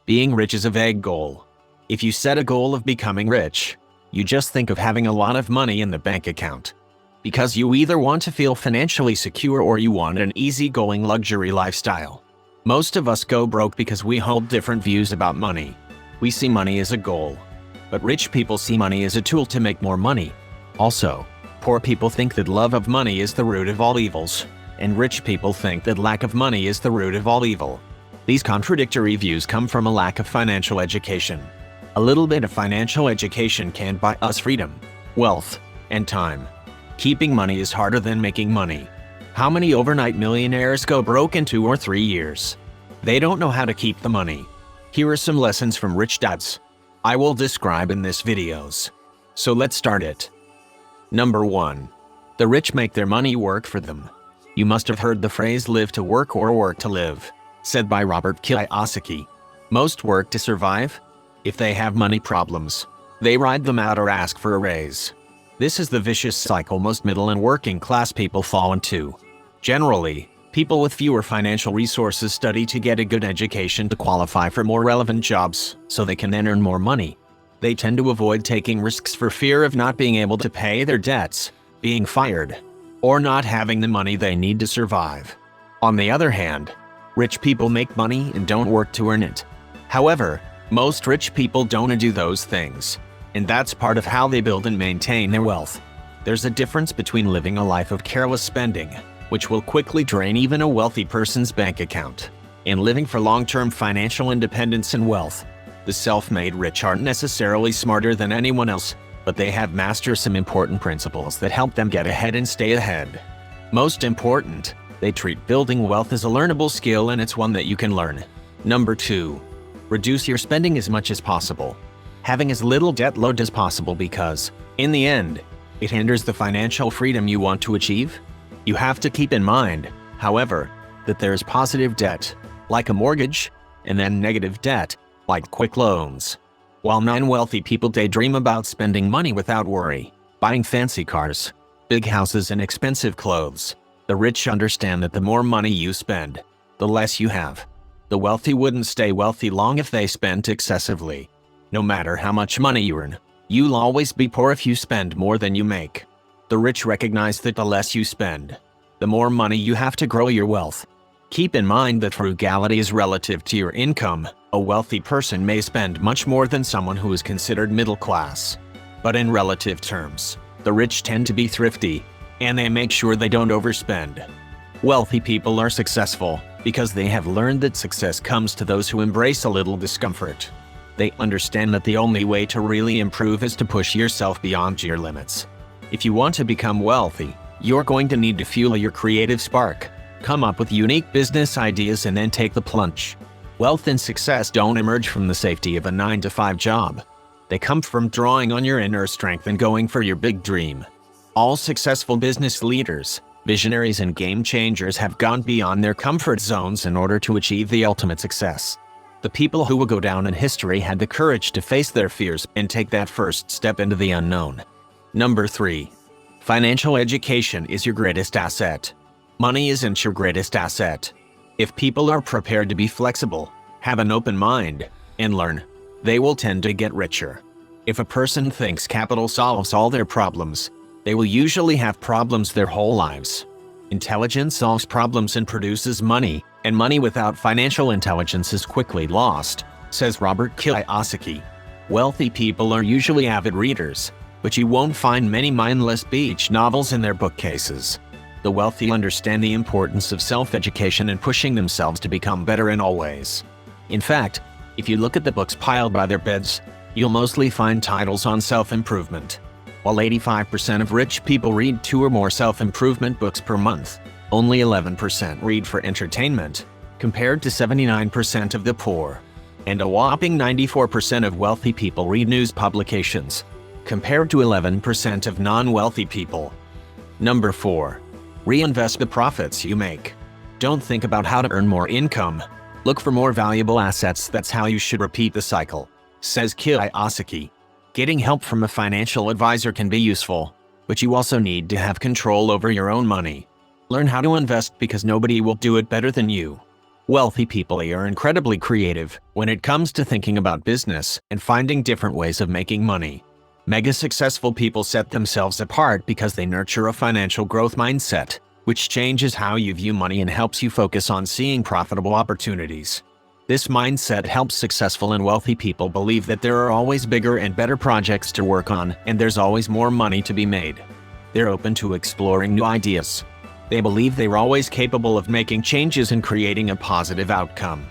Being rich is a vague goal. If you set a goal of becoming rich, you just think of having a lot of money in the bank account. Because you either want to feel financially secure or you want an easygoing luxury lifestyle. Most of us go broke because we hold different views about money. We see money as a goal. But rich people see money as a tool to make more money. Also, poor people think that love of money is the root of all evils, and rich people think that lack of money is the root of all evil. These contradictory views come from a lack of financial education. A little bit of financial education can buy us freedom, wealth, and time. Keeping money is harder than making money. How many overnight millionaires go broke in 2 or 3 years? They don't know how to keep the money. Here are some lessons from rich dads I will describe in this videos. So let's start it. Number 1. The rich make their money work for them. You must have heard the phrase live to work or work to live, said by Robert Kiyosaki. Most work to survive. If they have money problems, they ride them out or ask for a raise. This is the vicious cycle most middle and working class people fall into. Generally, people with fewer financial resources study to get a good education to qualify for more relevant jobs so they can then earn more money. They tend to avoid taking risks for fear of not being able to pay their debts, being fired, or not having the money they need to survive. On the other hand, rich people make money and don't work to earn it. However, most rich people don't do those things, and that's part of how they build and maintain their wealth. There's a difference between living a life of careless spending, which will quickly drain even a wealthy person's bank account, and living for long-term financial independence and wealth. The self-made rich aren't necessarily smarter than anyone else, but they have mastered some important principles that help them get ahead and stay ahead. Most important, they treat building wealth as a learnable skill, and it's one that you can learn. Number 2. Reduce your spending as much as possible. Having as little debt load as possible because, in the end, it hinders the financial freedom you want to achieve. You have to keep in mind, however, that there's positive debt, like a mortgage, and then negative debt, like quick loans. While non-wealthy people daydream about spending money without worry, buying fancy cars, big houses, and expensive clothes, the rich understand that the more money you spend, the less you have. The wealthy wouldn't stay wealthy long if they spent excessively. No matter how much money you earn, you'll always be poor if you spend more than you make. The rich recognize that the less you spend, the more money you have to grow your wealth. Keep in mind that frugality is relative to your income. A wealthy person may spend much more than someone who is considered middle class. But in relative terms, the rich tend to be thrifty, and they make sure they don't overspend. Wealthy people are successful because they have learned that success comes to those who embrace a little discomfort. They understand that the only way to really improve is to push yourself beyond your limits. If you want to become wealthy, you're going to need to fuel your creative spark, come up with unique business ideas, and then take the plunge. Wealth and success don't emerge from the safety of a 9-to-5 job. They come from drawing on your inner strength and going for your big dream. All successful business leaders, visionaries, and game changers have gone beyond their comfort zones in order to achieve the ultimate success. The people who will go down in history had the courage to face their fears and take that first step into the unknown. Number 3. Financial education is your greatest asset. Money isn't your greatest asset. If people are prepared to be flexible, have an open mind, and learn, they will tend to get richer. If a person thinks capital solves all their problems, they will usually have problems their whole lives. Intelligence solves problems and produces money, and money without financial intelligence is quickly lost, says Robert Kiyosaki. Wealthy people are usually avid readers, but you won't find many mindless beach novels in their bookcases. The wealthy understand the importance of self-education and pushing themselves to become better in all ways. In fact, if you look at the books piled by their beds, you'll mostly find titles on self-improvement. While 85% of rich people read 2 or more self-improvement books per month, only 11% read for entertainment, compared to 79% of the poor. And a whopping 94% of wealthy people read news publications, compared to 11% of non-wealthy people. Number 4. Reinvest the profits you make. Don't think about how to earn more income. Look for more valuable assets. That's how you should repeat the cycle, says Kiyosaki. Getting help from a financial advisor can be useful, but you also need to have control over your own money. Learn how to invest because nobody will do it better than you. Wealthy people are incredibly creative when it comes to thinking about business and finding different ways of making money. Mega successful people set themselves apart because they nurture a financial growth mindset, which changes how you view money and helps you focus on seeing profitable opportunities. This mindset helps successful and wealthy people believe that there are always bigger and better projects to work on, and there's always more money to be made. They're open to exploring new ideas. They believe they're always capable of making changes and creating a positive outcome.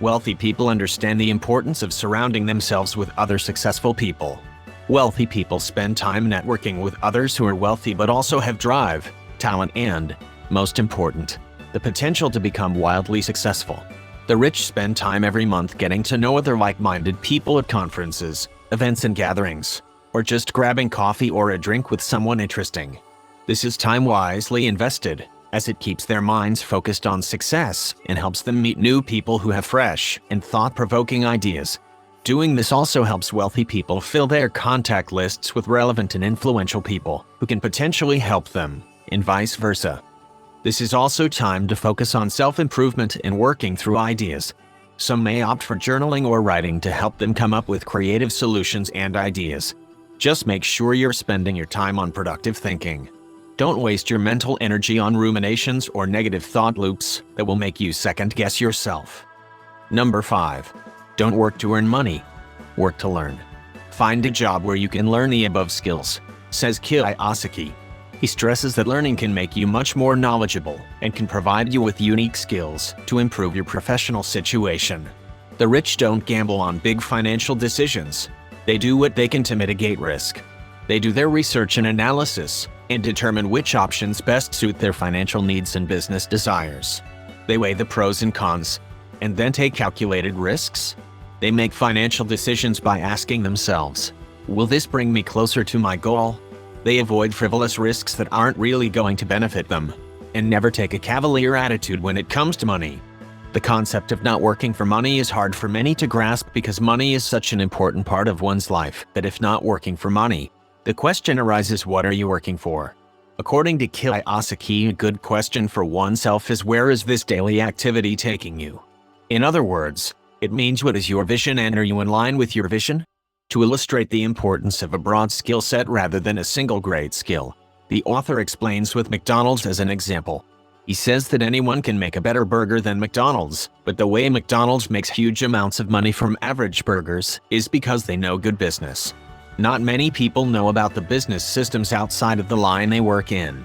Wealthy people understand the importance of surrounding themselves with other successful people. Wealthy people spend time networking with others who are wealthy but also have drive, talent, and, most important, the potential to become wildly successful. The rich spend time every month getting to know other like-minded people at conferences, events and gatherings, or just grabbing coffee or a drink with someone interesting. This is time wisely invested, as it keeps their minds focused on success and helps them meet new people who have fresh and thought-provoking ideas. Doing this also helps wealthy people fill their contact lists with relevant and influential people who can potentially help them, and vice versa. This is also time to focus on self-improvement and working through ideas. Some may opt for journaling or writing to help them come up with creative solutions and ideas. Just make sure you're spending your time on productive thinking. Don't waste your mental energy on ruminations or negative thought loops that will make you second-guess yourself. Number 5. Don't work to earn money. Work to learn. Find a job where you can learn the above skills, says Kiyosaki. He stresses that learning can make you much more knowledgeable and can provide you with unique skills to improve your professional situation. The rich don't gamble on big financial decisions. They do what they can to mitigate risk. They do their research and analysis and determine which options best suit their financial needs and business desires. They weigh the pros and cons and then take calculated risks. They make financial decisions by asking themselves, will this bring me closer to my goal? They avoid frivolous risks that aren't really going to benefit them, and never take a cavalier attitude when it comes to money. The concept of not working for money is hard for many to grasp because money is such an important part of one's life that if not working for money, the question arises, what are you working for? According to Kiyosaki, a good question for oneself is, where is this daily activity taking you? In other words, it means, what is your vision and are you in line with your vision? To illustrate the importance of a broad skill set rather than a single great skill, the author explains with McDonald's as an example. He says that anyone can make a better burger than McDonald's, but the way McDonald's makes huge amounts of money from average burgers is because they know good business. Not many people know about the business systems outside of the line they work in.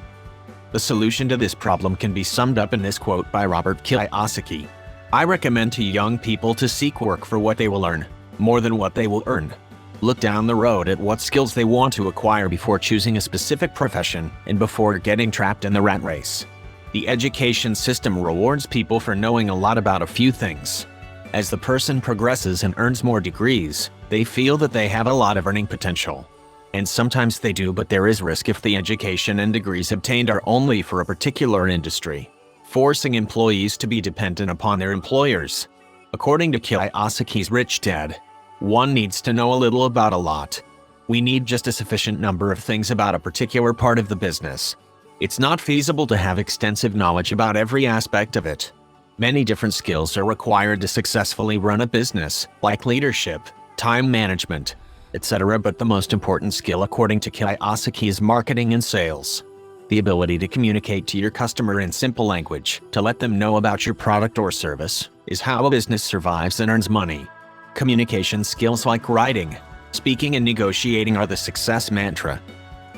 The solution to this problem can be summed up in this quote by Robert Kiyosaki. I recommend to young people to seek work for what they will earn, more than what they will earn. Look down the road at what skills they want to acquire before choosing a specific profession and before getting trapped in the rat race. The education system rewards people for knowing a lot about a few things. As the person progresses and earns more degrees, they feel that they have a lot of earning potential. And sometimes they do, but there is risk if the education and degrees obtained are only for a particular industry, forcing employees to be dependent upon their employers. According to Kiyosaki's Rich Dad, one needs to know a little about a lot. We need just a sufficient number of things about a particular part of the business. It's not feasible to have extensive knowledge about every aspect of it. Many different skills are required to successfully run a business, like leadership, time management, etc. But the most important skill, according to Kiyosaki, is marketing and sales. The ability to communicate to your customer in simple language, to let them know about your product or service, is how a business survives and earns money. Communication skills like writing, speaking, and negotiating are the success mantra.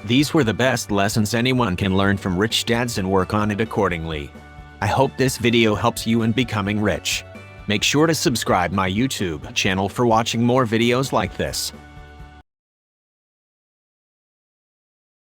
These were the best lessons anyone can learn from rich dads and work on it accordingly. I hope this video helps you in becoming rich. Make sure to subscribe my YouTube channel for watching more videos like this.